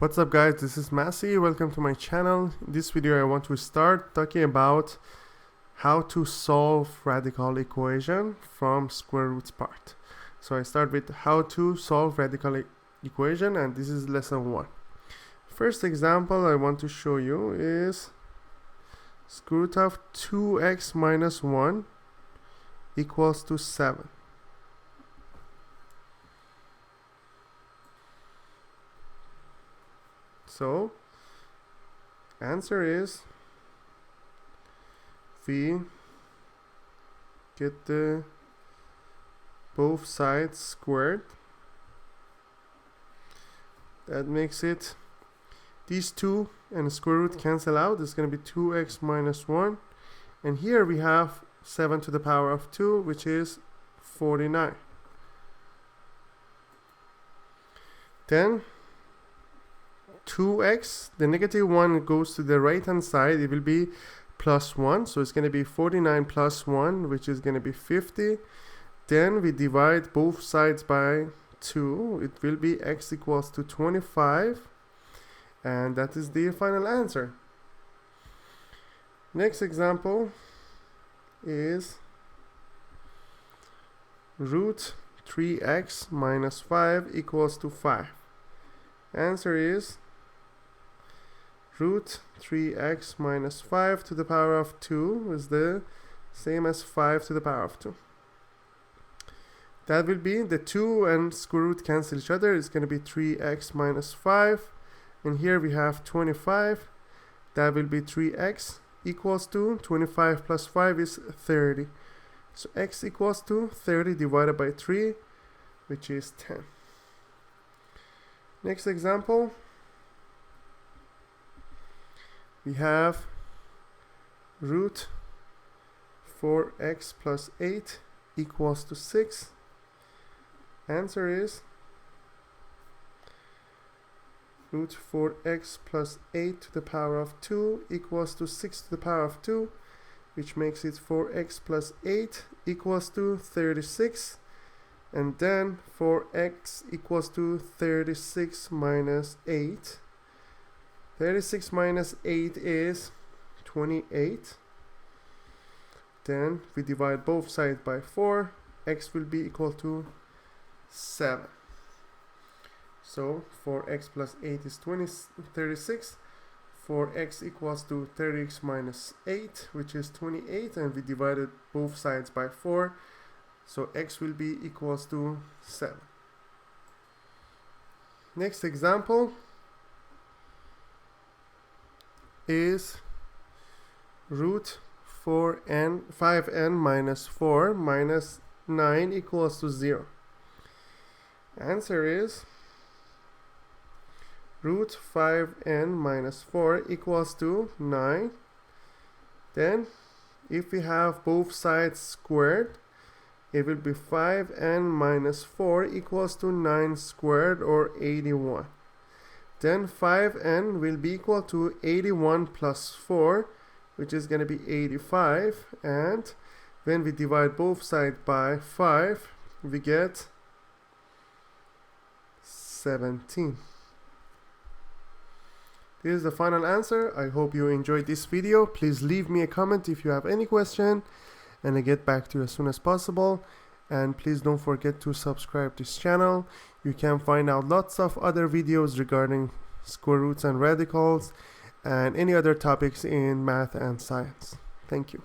What's up guys, this is Massey. Welcome to my channel. In this video I want to start talking about how to solve radical equation from square roots part. So I start with how to solve radical equation, and this is lesson 1. First example I want to show you is square root of 2x minus 1 equals to 7. So answer is we get the both sides squared. That makes it these two and square root cancel out. It's going to be 2x minus 1, and here we have 7 to the power of 2, which is 49. Then 2x, the negative 1 goes to the right hand side, it will be plus 1, so it's going to be 49 plus 1, which is going to be 50. Then we divide both sides by 2, it will be x equals to 25, and that is the final answer. Next example is root 3x minus 5 equals to 5. Answer is root 3x minus 5 to the power of 2 is the same as 5 to the power of 2. That will be the 2 and square root cancel each other. It's going to be 3x minus 5, and here we have 25. That will be 3x equals to 25 plus 5 is 30. So x equals to 30 divided by 3, which is 10. Next example, we have root 4x plus 8 equals to 6. Answer is root 4x plus 8 to the power of 2 equals to 6 to the power of 2, which makes it 4x plus 8 equals to 36. And then 4x equals to 36 minus 8. 36 minus 8 is 28. Then we divide both sides by 4. X will be equal to 7. So 4x plus 8 is 36. 4x equals to 30x minus 8, which is 28. And we divided both sides by 4. So x will be equals to 7. Next example is root 5n minus 4 minus 9 equals to 0. Answer is root 5n minus 4 equals to 9. Then if we have both sides squared, it will be 5n minus 4 equals to 9 squared, or 81. Then 5n will be equal to 81 plus 4, which is going to be 85. And when we divide both sides by 5, we get 17. This is the final answer. I hope you enjoyed this video. Please leave me a comment if you have any question, and I'll get back to you as soon as possible. And please don't forget to subscribe to this channel. You can find out lots of other videos regarding square roots and radicals and any other topics in math and science. Thank you.